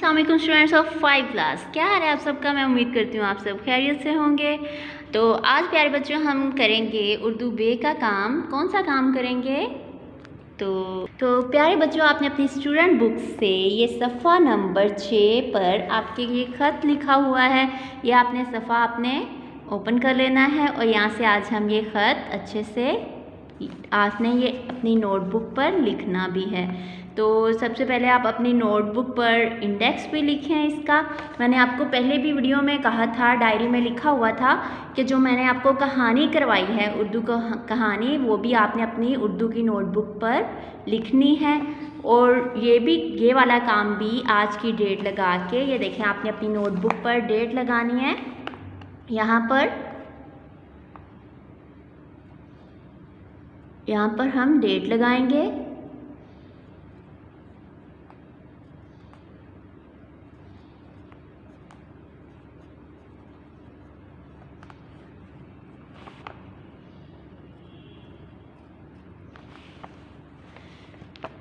अस्सलाम वालेकुम students of 5 class. क्या हाल है आप सबका? मैं उम्मीद करती हूँ आप सब खैरियत से होंगे। तो आज प्यारे बच्चों हम करेंगे उर्दू बे का काम। कौन सा काम करेंगे? तो प्यारे बच्चों आपने अपनी स्टूडेंट बुक से ये सफ़ा नंबर 6 पर आपके ये ख़त लिखा हुआ है, ये आपने सफ़ा आपने ओपन कर लेना है और यहाँ से आज हम ये ख़त अच्छे से आपने ये अपनी नोटबुक पर लिखना भी है। तो सबसे पहले आप अपनी नोटबुक पर इंडेक्स पे लिखें इसका। मैंने आपको पहले भी वीडियो में कहा था, डायरी में लिखा हुआ था कि जो मैंने आपको कहानी करवाई है उर्दू कहानी, वो भी आपने अपनी उर्दू की नोटबुक पर लिखनी है। और ये वाला काम भी आज की डेट लगा के, ये देखें आपने अपनी नोटबुक पर डेट लगानी है। यहाँ पर हम डेट लगाएंगे।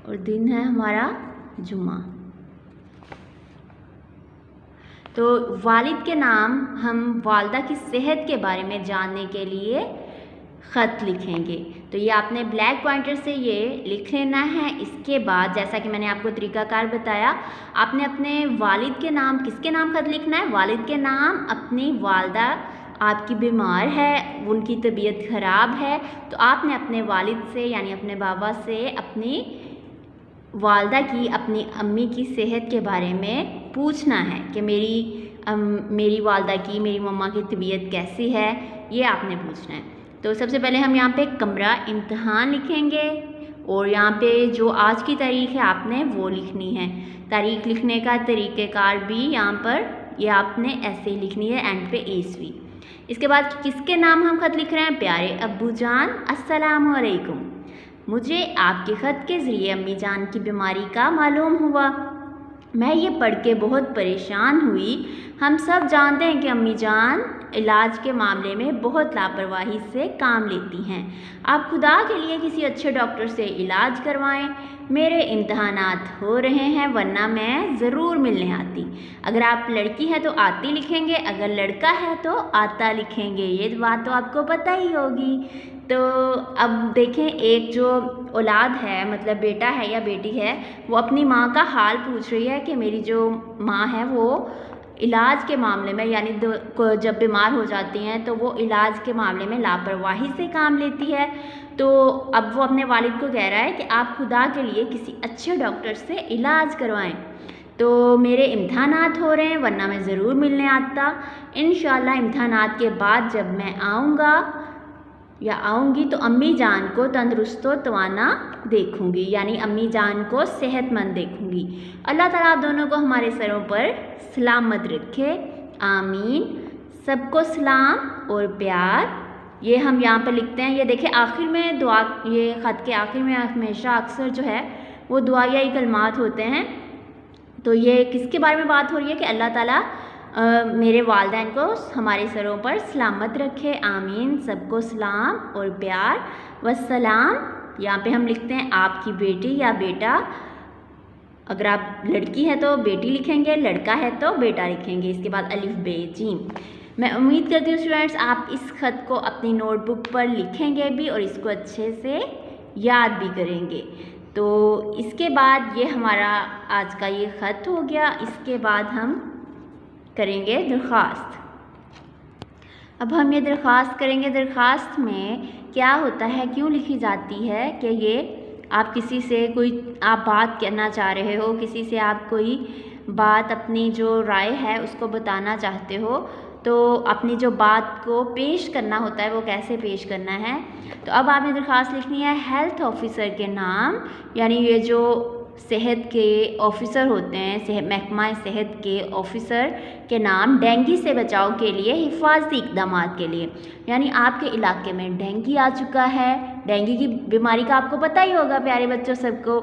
और दिन है हमारा जुमा। तो वालिद के नाम हम वालदा की सेहत के बारे में जानने के लिए ख़त लिखेंगे। तो ये आपने ब्लैक पॉइंटर से ये लिख लेना है। इसके बाद जैसा कि मैंने आपको तरीकाकार बताया, आपने अपने वालिद के नाम, किसके नाम ख़त लिखना है? वालिद के नाम। अपनी वालदा आपकी बीमार है, उनकी तबीयत ख़राब है, तो आपने अपने वालिद से यानी अपने बाबा से अपनी वालदा की, अपनी अम्मी की सेहत के बारे में पूछना है कि मेरी वालदा की, मेरी मम्मा की तबीयत कैसी है, ये आपने पूछना है। तो सबसे पहले हम यहाँ पे कमरा इम्तिहान लिखेंगे और यहाँ पे जो आज की तारीख़ है आपने वो लिखनी है। तारीख़ लिखने का तरीक़ेकार भी यहाँ पर ये आपने ऐसे ही लिखनी है, एंड पे ईस्वी। इसके बाद किसके नाम हम ख़त लिख रहे हैं? प्यारे अब्बू जान, अस्सलामु अलैकुम। मुझे आपके ख़त के ज़रिए अम्मी जान की बीमारी का मालूम हुआ। मैं ये पढ़ के बहुत परेशान हुई। हम सब जानते हैं कि अम्मी जान इलाज के मामले में बहुत लापरवाही से काम लेती हैं। आप खुदा के लिए किसी अच्छे डॉक्टर से इलाज करवाएं। मेरे इम्तहानात हो रहे हैं, वरना मैं ज़रूर मिलने आती। अगर आप लड़की हैं तो आती लिखेंगे, अगर लड़का है तो आता लिखेंगे। ये बात तो आपको पता ही होगी। तो अब देखें, एक जो औलाद है, मतलब बेटा है या बेटी है, वो अपनी माँ का हाल पूछ रही है कि मेरी जो माँ है वो इलाज के मामले में, यानी जब बीमार हो जाती हैं तो वो इलाज के मामले में लापरवाही से काम लेती है। तो अब वो अपने वालिद को कह रहा है कि आप खुदा के लिए किसी अच्छे डॉक्टर से इलाज करवाएं। तो मेरे इम्तहानात हो रहे हैं, वरना मैं ज़रूर मिलने आता। इंशाअल्लाह इम्तहानात के बाद जब मैं आऊँगा या आऊँगी तो अम्मी जान को तंदुरुस्त व तवाना देखूँगी, यानी अम्मी जान को सेहतमंद देखूँगी। अल्लाह ताला आप दोनों को हमारे सरों पर सलामत रखे, आमीन। सबको सलाम और प्यार। ये हम यहाँ पर लिखते हैं। ये देखें आखिर में दुआ, ये ख़त के आखिर में हमेशा अक्सर जो है वो दुआई कलमात होते हैं। तो ये किसके बारे में बात हो रही है कि अल्लाह ताला मेरे वालिदैन को हमारे सरों पर सलामत रखे, आमीन। सबको सलाम और प्यार वस्सलाम। यहाँ पे हम लिखते हैं आपकी बेटी या बेटा। अगर आप लड़की है तो बेटी लिखेंगे, लड़का है तो बेटा लिखेंगे। इसके बाद अलिफ बे जीम। मैं उम्मीद करती हूँ स्टूडेंट्स आप इस ख़त को अपनी नोटबुक पर लिखेंगे भी और इसको अच्छे से याद भी करेंगे। तो इसके बाद ये हमारा आज का ये ख़त हो गया। इसके बाद हम करेंगे दरख्वास्त। अब हम ये दरख्वास्त करेंगे। दरख्वास्त में क्या होता है, क्यों लिखी जाती है कि ये आप किसी से कोई आप बात करना चाह रहे हो, किसी से आप कोई बात, अपनी जो राय है उसको बताना चाहते हो, तो अपनी जो बात को पेश करना होता है वो कैसे पेश करना है। तो अब आपने दरख्वास्त लिखनी है हेल्थ ऑफिसर के नाम, यानी ये जो सेहत के ऑफिसर होते हैं, महकमा सेहत के ऑफिसर के नाम, डेंगू से बचाव के लिए हिफाजती इक़दाम के लिए। यानी आपके इलाके में डेंगू आ चुका है। डेंगू की बीमारी का आपको पता ही होगा प्यारे बच्चों सबको।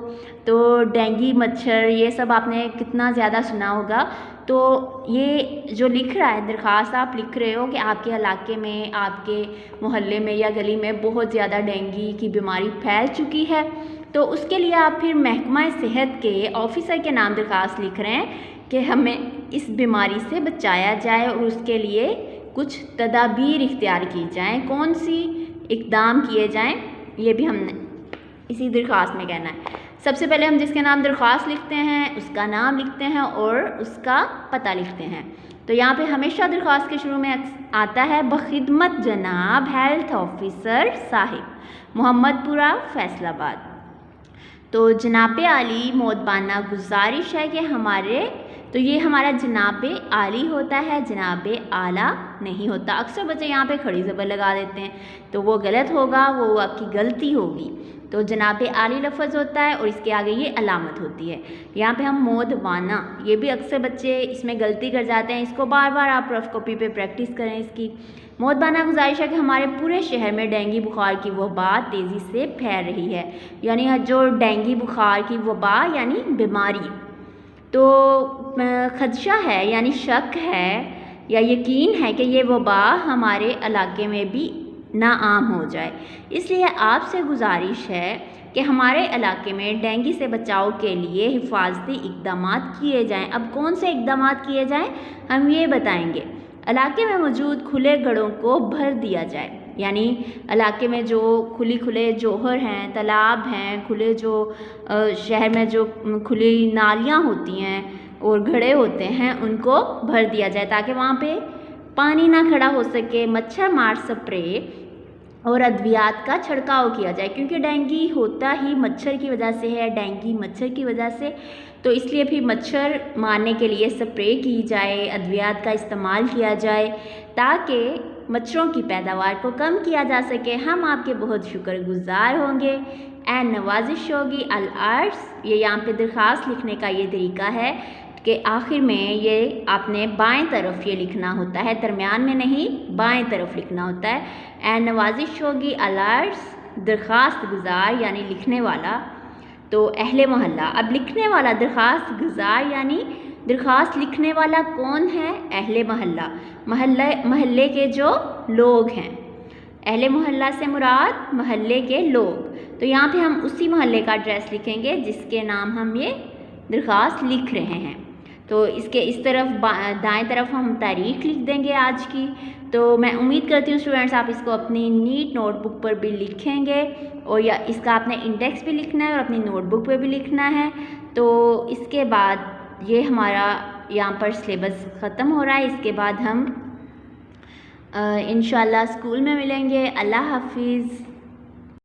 तो डेंगू, मच्छर, ये सब आपने कितना ज़्यादा सुना होगा। तो ये जो लिख रहा है दरख्वास्त, आप लिख रहे हो कि आपके इलाके में, आपके मोहल्ले में या गली में बहुत ज़्यादा डेंगू की बीमारी फैल चुकी है। तो उसके लिए आप फिर महकमा सेहत के ऑफिसर के नाम दरख्वास्त लिख रहे हैं कि हमें इस बीमारी से बचाया जाए और उसके लिए कुछ तदाबीर इख्तियार की जाएँ, कौन सी इक़दाम किए जाएँ, ये भी हमने इसी दरख्वास्त में कहना है। सबसे पहले हम जिसके नाम दरख्वास्त लिखते हैं उसका नाम लिखते हैं और उसका पता लिखते हैं। तो यहाँ पे हमेशा दरख्वास्त के शुरू में आता है बखिदमत जनाब हेल्थ ऑफिसर साहिब, मोहम्मदपुरा फैसलाबाद। तो जनाब आली मोदबाना गुजारिश है कि हमारे, तो ये हमारा जनाब आली होता है, जनाब आला नहीं होता। अक्सर बच्चे यहाँ पे खड़ी ज़बर लगा देते हैं, तो वो गलत होगा, वो आपकी गलती होगी। तो जनाब आली लफ्ज़ होता है और इसके आगे ये अलामत होती है। यहाँ पे हम मोदबाना, ये भी अक्सर बच्चे इसमें गलती कर जाते हैं, इसको बार बार आप रफ कॉपी पे प्रैक्टिस करें इसकी। मोदबाना गुजारिश है कि हमारे पूरे शहर में डेंगू बुखार की वबा तेज़ी से फैल रही है, यानी जो डेंगू बुखार की वबा यानी बीमारी, तो खदशा है यानी शक है या यकीन है कि ये वबा हमारे इलाके में भी ना आम हो जाए। इसलिए आपसे गुजारिश है कि हमारे इलाके में डेंगू से बचाव के लिए हिफाजती इक़दाम किए जाएं। अब कौन से इक़दाम किए जाएं हम ये बताएंगे। इलाके में मौजूद खुले गढ़ों को भर दिया जाए, यानी इलाके में जो खुले जोहर हैं, तालाब हैं, खुले जो शहर में जो खुली नालियाँ होती हैं और घड़े होते हैं उनको भर दिया जाए ताकि वहाँ पे पानी ना खड़ा हो सके। मच्छर मार स्प्रे और अद्वियात का छिड़काव किया जाए, क्योंकि डेंगू होता ही मच्छर की वजह से है, डेंगू मच्छर की वजह से, तो इसलिए फिर मच्छर मारने के लिए स्प्रे की जाए, अद्वियात का इस्तेमाल किया जाए ताकि मच्छरों की पैदावार को कम किया जा सके। हम आपके बहुत शुक्रगुजार होंगे। एंड नवाजिश होगी अल आर्ट्स, ये यहाँ पे दरख्वास्त लिखने का ये तरीका है कि आखिर में ये आपने बाएं तरफ ये लिखना होता है, दरमियान में नहीं, बाएं तरफ लिखना होता है। एंड नवाजिश होगी अल आर्ट्स, दरख्वास्त गुजार यानी लिखने वाला, तो अहले मोहल्ला। अब लिखने वाला दरख्वास्त गुजार यानी दरख्वास्त लिखने वाला कौन है? अहले मोहल्ला, महल्ले के जो लोग हैं। अहले मोहल्ला से मुराद महल्ले के लोग। तो यहाँ पे हम उसी मोहल्ले का एड्रेस लिखेंगे जिसके नाम हम ये दरख्वास्त लिख रहे हैं। तो इसके इस तरफ दाएं तरफ हम तारीख़ लिख देंगे आज की। तो मैं उम्मीद करती हूँ स्टूडेंट्स आप इसको अपनी नीट नोटबुक पर भी लिखेंगे और या इसका आपने इंडेक्स भी लिखना है और अपनी नोटबुक पे भी लिखना है। तो इसके बाद ये हमारा यहाँ पर सिलेबस ख़त्म हो रहा है। इसके बाद हम इंशाल्लाह स्कूल में मिलेंगे। अल्लाह हाफिज़।